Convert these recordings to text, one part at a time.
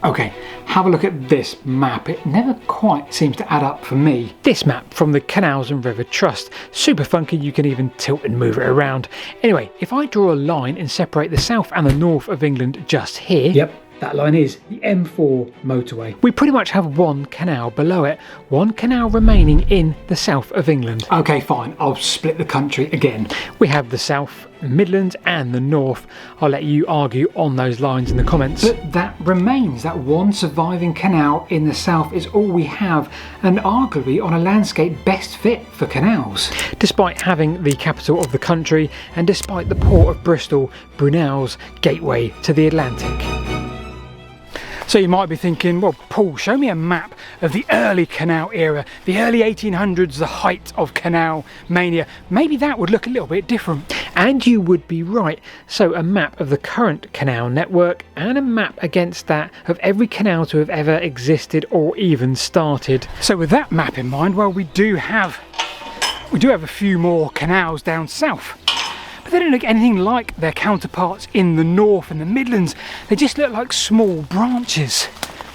Okay, have a look at this map. It never quite seems to add up for me. This map from the Canals and River Trust. Super funky, you can even tilt and move it around. Anyway, if I draw a line and separate the south and the north of England just here. Yep, that line is the M4 motorway. We pretty much have one canal below it, one canal remaining in the south of England. Okay, fine, I'll split the country again. We have the south, Midlands and the north. I'll let you argue on those lines in the comments. But that remains, that one surviving canal in the south is all we have, and arguably on a landscape best fit for canals. Despite having the capital of the country and despite the port of Bristol, Brunel's gateway to the Atlantic. So you might be thinking, well, Paul, show me a map of the early canal era, the early 1800s, the height of canal mania. Maybe that would look a little bit different. And you would be right. So a map of the current canal network and a map against that of every canal to have ever existed or even started. So with that map in mind, well, we do have a few more canals down south. But they don't look anything like their counterparts in the north and the Midlands. They just look like small branches.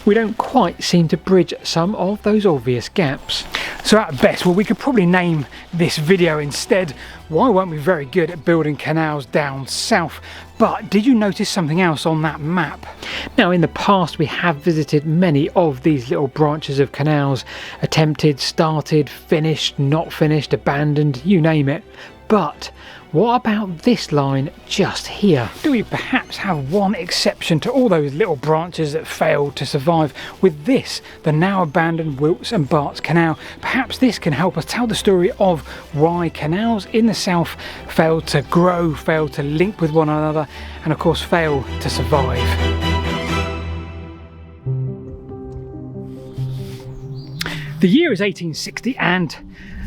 We don't quite seem to bridge some of those obvious gaps. So at best, well, we could probably name this video instead, "Why weren't we very good at building canals down south?" But did you notice something else on that map? Now, in the past, we have visited many of these little branches of canals. Attempted, started, finished, not finished, abandoned, you name it. But what about this line just here? Do we perhaps have one exception to all those little branches that failed to survive? With this, the now abandoned Wilts and Berks Canal, perhaps this can help us tell the story of why canals in the south failed to grow, failed to link with one another, and of course failed to survive. The year is 1860 and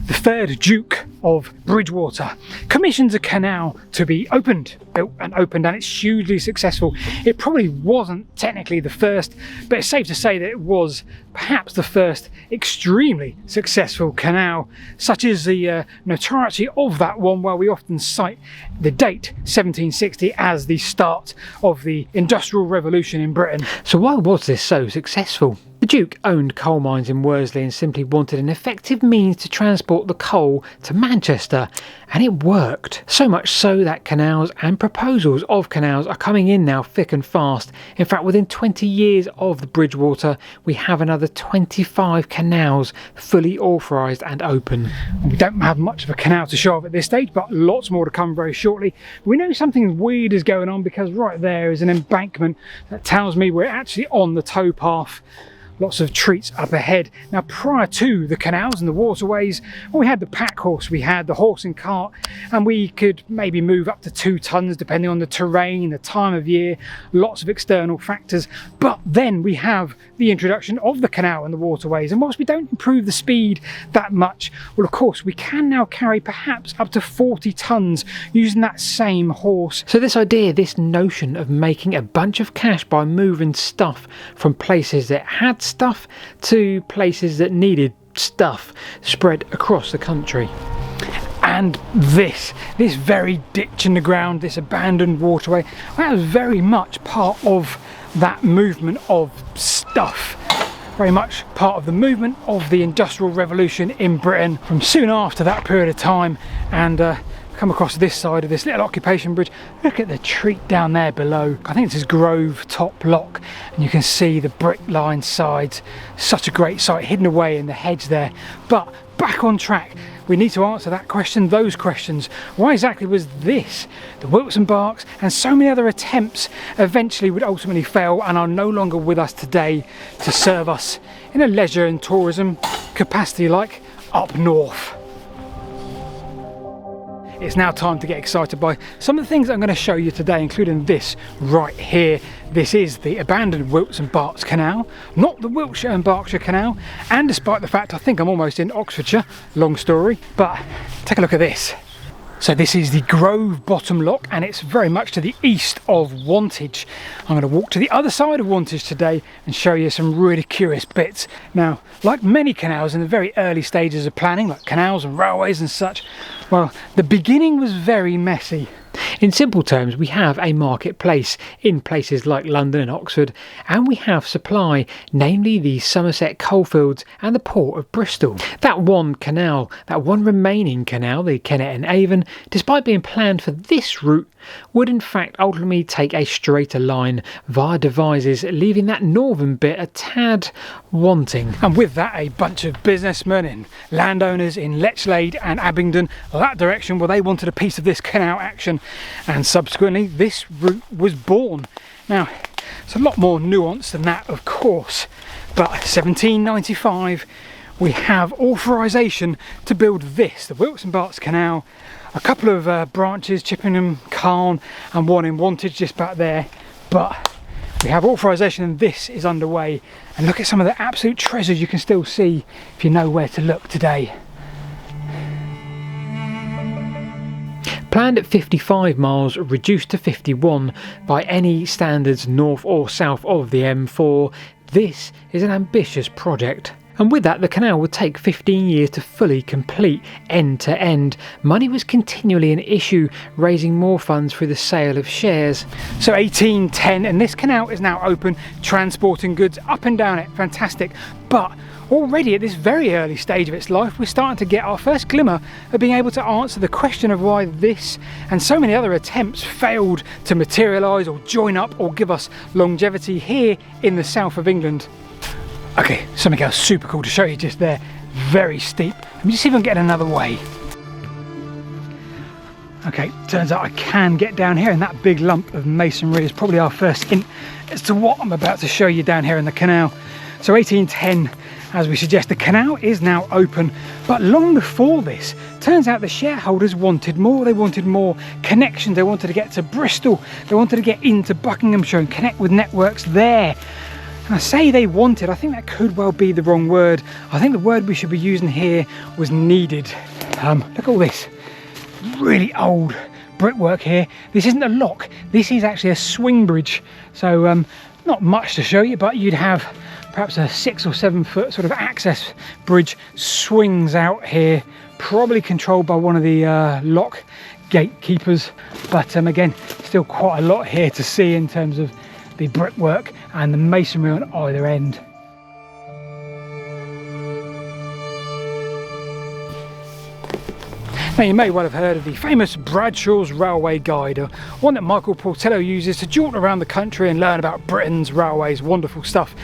the 3rd Duke of Bridgewater commissions a canal to be built and opened, and it's hugely successful. It probably wasn't technically the first, but it's safe to say that it was perhaps the first extremely successful canal. Such is the notoriety of that one, where we often cite the date 1760 as the start of the Industrial Revolution in Britain. So why was this so successful? The Duke owned coal mines in Worsley and simply wanted an effective means to transport the coal to Manchester, and it worked. So much so that canals and proposals of canals are coming in now thick and fast. In fact, within 20 years of the Bridgewater, we have another 25 canals fully authorised and open. We don't have much of a canal to show off at this stage, but lots more to come very shortly. We know something weird is going on because right there is an embankment that tells me we're actually on the towpath. Lots of treats up ahead. Now, prior to the canals and the waterways, well, we had the pack horse, we had the horse and cart, and we could maybe move up to 2 tons depending on the terrain, the time of year, lots of external factors. But then we have the introduction of the canal and the waterways, and whilst we don't improve the speed that much, well, of course, we can now carry perhaps up to 40 tons using that same horse. So this idea, this notion of making a bunch of cash by moving stuff from places that had stuff to places that needed stuff spread across the country. And this very ditch in the ground, this abandoned waterway, that was very much part of that movement of stuff. Very much part of the movement of the Industrial Revolution in Britain from soon after that period of time. And come across this side of this little occupation bridge. Look at the treat down there below. I think this is Grove Top Lock, and you can see the brick lined sides. Such a great sight hidden away in the hedge there. But back on track, we need to answer that question, those questions. Why exactly was this, the Wilts and Berks, and so many other attempts eventually would ultimately fail and are no longer with us today to serve us in a leisure and tourism capacity like up north? It's now time to get excited by some of the things I'm going to show you today, including this right here. This is the abandoned Wilts and Berks Canal, not the Wiltshire and Berkshire Canal, and despite the fact I think I'm almost in Oxfordshire, long story, but take a look at this. So this is the Grove Bottom Lock, and it's very much to the east of Wantage. I'm going to walk to the other side of Wantage today and show you some really curious bits. Now, like many canals in the very early stages of planning, like canals and railways and such, well, the beginning was very messy. In simple terms, we have a marketplace in places like London and Oxford, and we have supply, namely the Somerset coalfields and the port of Bristol. That one canal, that one remaining canal, the Kennet and Avon, despite being planned for this route, would in fact ultimately take a straighter line via Devizes, leaving that northern bit a tad wanting. And with that, a bunch of businessmen and landowners in Lechlade and Abingdon, that direction, well, they wanted a piece of this canal action, and subsequently this route was born. Now, it's a lot more nuanced than that, of course, but 1795 we have authorisation to build this, the Wilts and Berks Canal, a couple of branches, Chippenham, Calne and one in Wantage just back there, but we have authorisation and this is underway. And look at some of the absolute treasures you can still see if you know where to look today. Planned at 55 miles, reduced to 51 by any standards north or south of the M4, this is an ambitious project. And with that, the canal would take 15 years to fully complete end to end. Money was continually an issue, raising more funds through the sale of shares. So 1810, and this canal is now open, transporting goods up and down it, fantastic. But already at this very early stage of its life, we're starting to get our first glimmer of being able to answer the question of why this and so many other attempts failed to materialise or join up or give us longevity here in the south of England. Okay, something else super cool to show you just there. Very steep. Let me just see if I can get another way. Okay, turns out I can get down here, and that big lump of masonry is probably our first hint as to what I'm about to show you down here in the canal. So 1810, as we suggest, the canal is now open, but long before this, turns out the shareholders wanted more. They wanted more connections. They wanted to get to Bristol. They wanted to get into Buckinghamshire and connect with networks there. And I say they wanted, I think that could well be the wrong word. I think the word we should be using here was needed. Look at all this really old brickwork here. This isn't a lock, this is actually a swing bridge. So not much to show you, but you'd have perhaps a 6 or 7 foot sort of access bridge swings out here, probably controlled by one of the lock gatekeepers. But again, still quite a lot here to see in terms of the brickwork and the masonry on either end. Now, you may well have heard of the famous Bradshaw's Railway Guide, one that Michael Portello uses to jaunt around the country and learn about Britain's railways. Wonderful stuff.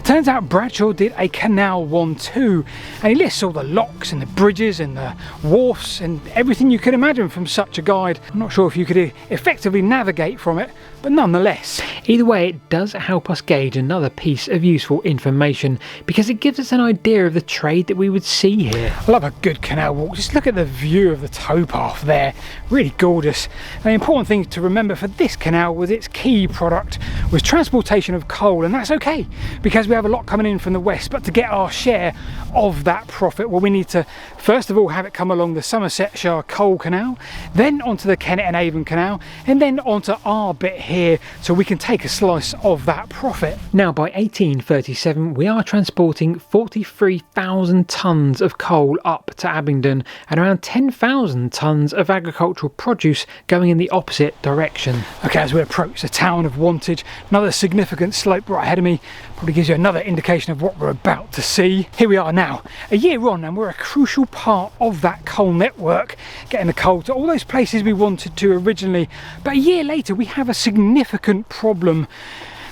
Turns out Bradshaw did a canal one too, and he lists all the locks and the bridges and the wharfs and everything you could imagine from such a guide. I'm not sure if you could effectively navigate from it, but nonetheless. Either way, it does help us gauge another piece of useful information because it gives us an idea of the trade that we would see here. I love a good canal walk. Just look at the view of the towpath there. Really gorgeous. And the important thing to remember for this canal was its key product was transportation of coal, and that's okay because we have a lot coming in from the west, but to get our share of that profit, well, we need to first of all have it come along the Somersetshire Coal Canal, then onto the Kennet and Avon Canal, and then onto our bit here so we can take a slice of that profit. Now, by 1837, we are transporting 43,000 tonnes of coal up to Abingdon and around 10,000 tonnes of agricultural produce going in the opposite direction. Okay, as we approach the town of Wantage, another significant slope right ahead of me, probably gives you another indication of what we're about to see. Here we are now, a year on, and we're a crucial part of that coal network, getting the coal to all those places we wanted to originally. But a year later, we have a significant problem.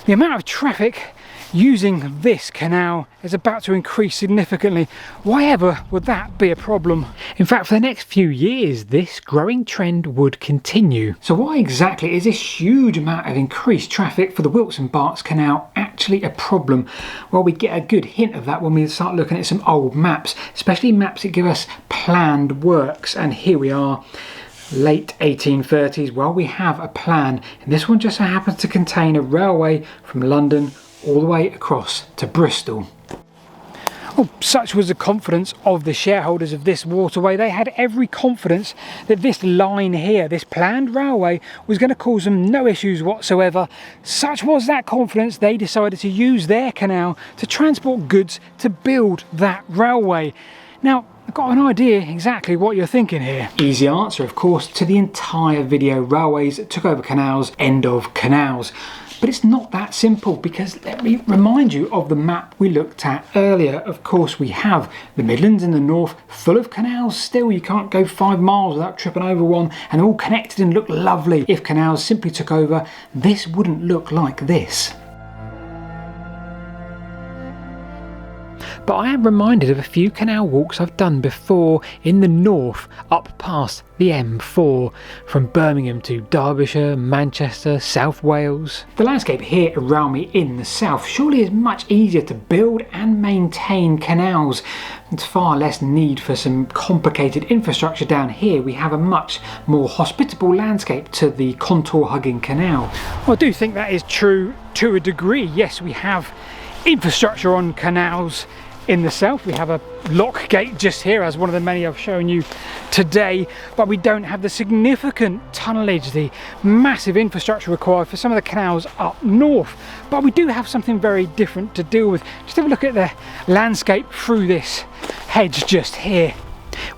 The amount of traffic using this canal is about to increase significantly. Why ever would that be a problem? In fact, for the next few years, this growing trend would continue. So why exactly is this huge amount of increased traffic for the Wilts and Berks Canal actually a problem? Well, we get a good hint of that when we start looking at some old maps, especially maps that give us planned works. And here we are, late 1830s. Well, we have a plan, and this one just so happens to contain a railway from London all the way across to Bristol. Well, such was the confidence of the shareholders of this waterway. They had every confidence that this line here, this planned railway, was going to cause them no issues whatsoever. Such was that confidence, they decided to use their canal to transport goods to build that railway. Now, I've got an idea exactly what you're thinking here. Easy answer, of course, to the entire video. Railways took over canals, end of canals. But it's not that simple, because let me remind you of the map we looked at earlier. Of course, we have the Midlands in the north full of canals still. You can't go 5 miles without tripping over one, and they're all connected and look lovely. If canals simply took over, this wouldn't look like this. But I am reminded of a few canal walks I've done before in the north, up past the M4, from Birmingham to Derbyshire, Manchester, South Wales. The landscape here around me in the south surely is much easier to build and maintain canals. There's far less need for some complicated infrastructure down here. We have a much more hospitable landscape to the contour-hugging canal. Well, I do think that is true to a degree. Yes, we have infrastructure on canals in the south. We have a lock gate just here, as one of the many I've shown you today, but we don't have the significant tunnelage, the massive infrastructure required for some of the canals up north. But we do have something very different to deal with. Just have a look at the landscape through this hedge just here.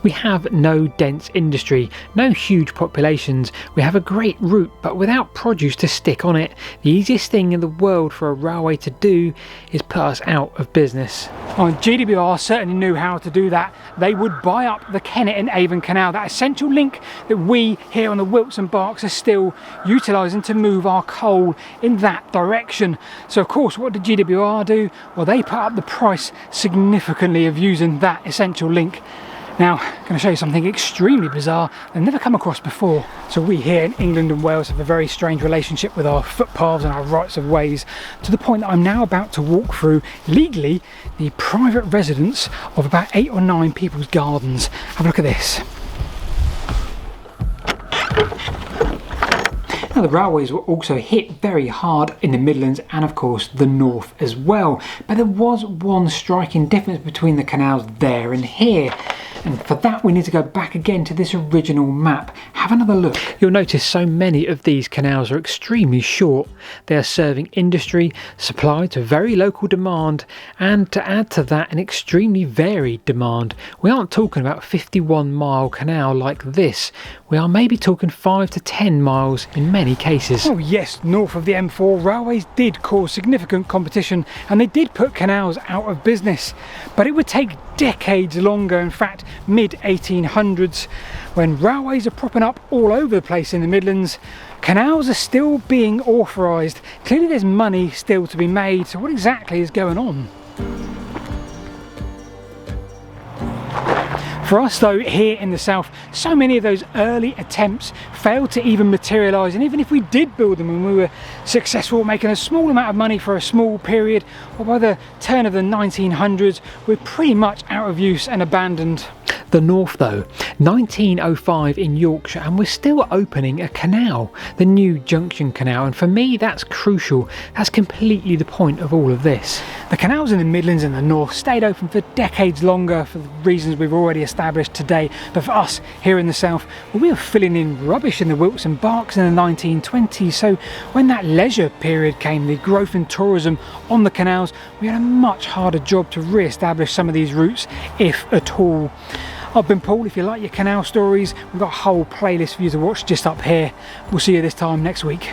We have no dense industry, no huge populations. We have a great route, but without produce to stick on it. The easiest thing in the world for a railway to do is put us out of business. Oh, GWR certainly knew how to do that. They would buy up the Kennet and Avon Canal, that essential link that we here on the Wilts and Berks are still utilising to move our coal in that direction. So of course, what did GWR do? Well, they put up the price significantly of using that essential link. Now, I'm going to show you something extremely bizarre I've never come across before. So we here in England and Wales have a very strange relationship with our footpaths and our rights of ways, to the point that I'm now about to walk through, legally, the private residence of about 8 or 9 people's gardens. Have a look at this. Now, the railways were also hit very hard in the Midlands and of course the north as well. But there was one striking difference between the canals there and here. And for that we need to go back again to this original map. Have another look. You'll notice so many of these canals are extremely short. They are serving industry, supply to very local demand, and to add to that, an extremely varied demand. We aren't talking about a 51-mile canal like this. We are maybe talking 5 to 10 miles in many cases. Oh yes, north of the M4, railways did cause significant competition, and they did put canals out of business. But it would take decades longer, in fact mid-1800s, when railways are propping up all over the place in the Midlands. Canals are still being authorised. Clearly there's money still to be made, so what exactly is going on? For us though, here in the south, so many of those early attempts failed to even materialise, and even if we did build them and we were successful making a small amount of money for a small period, well, by the turn of the 1900s we're pretty much out of use and abandoned. The north though, 1905 in Yorkshire, and we're still opening a canal, the new Junction Canal, and for me that's crucial. That's completely the point of all of this. The canals in the Midlands and the north stayed open for decades longer for the reasons we've already established today, but for us here in the south, well, we were filling in rubbish in the Wilts and Berks in the 1920s, so when that leisure period came, the growth in tourism on the canals, we had a much harder job to re-establish some of these routes, if at all. I've been Paul. If you like your canal stories, we've got a whole playlist for you to watch just up here. We'll see you this time next week.